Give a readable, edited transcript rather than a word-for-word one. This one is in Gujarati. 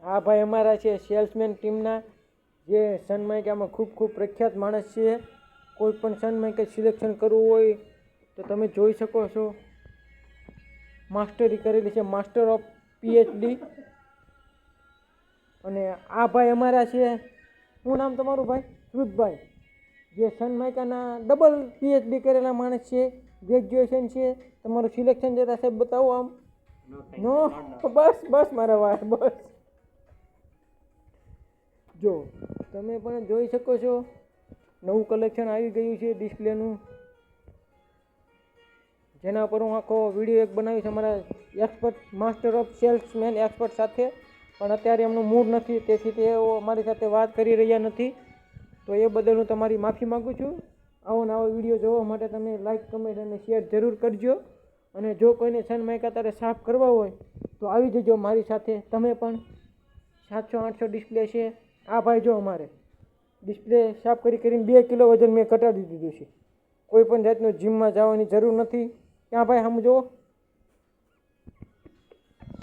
આ ભાઈ અમારા છે સેલ્સમેન ટીમના, જે સનમાઇકામાં ખૂબ પ્રખ્યાત માણસ છે. કોઈ પણ સનમાઇકા સિલેક્શન કરવું હોય તો તમે જોઈ શકો છો. માસ્ટરી કરેલી છે, માસ્ટર ઓફ PhD. અને આ ભાઈ અમારા છે, શું નામ તમારું ભાઈ? શ્રુતભાઈ, જે સનમાઇકાના ડબલ PhD કરેલા માણસ છે, ગ્રેજ્યુએશન છે. તમારું સિલેક્શન જરા સાહેબ બતાવો આમ. નો બસ મારા ભાઈ બસ. જો તમે પણ જોઈ શકો છો, નવું કલેક્શન આવી ગયું છે ડિસ્પ્લેનું, જેના પર હું આખો વિડીયો એક બનાવીશ અમારા expert master of salesman expert સાથે. પણ અત્યારે એમનું મૂડ નથી, તેથી તેઓ અમારી સાથે વાત કરી રહ્યા નથી. તો એ બદલ હું તમારી માફી માગું છું. આવો નવો વિડીયો જોવા માટે તમે લાઈક, કમેન્ટ અને શેર જરૂર કરજો. અને જો કોઈને સનમાઇકા તારે સાફ કરવા હોય તો આવી જજો મારી સાથે. તમે પણ 700-800 ડિસ્પ્લે છે. આ ભાઈ જો અમારે ડિસ્પ્લે સાફ કરીને 2 કિલો વજન મેં ઘટાડી દીધું છે. કોઈ પણ જાતનું જીમમાં જવાની જરૂર નથી. ક્યાં ભાઈ સમજો.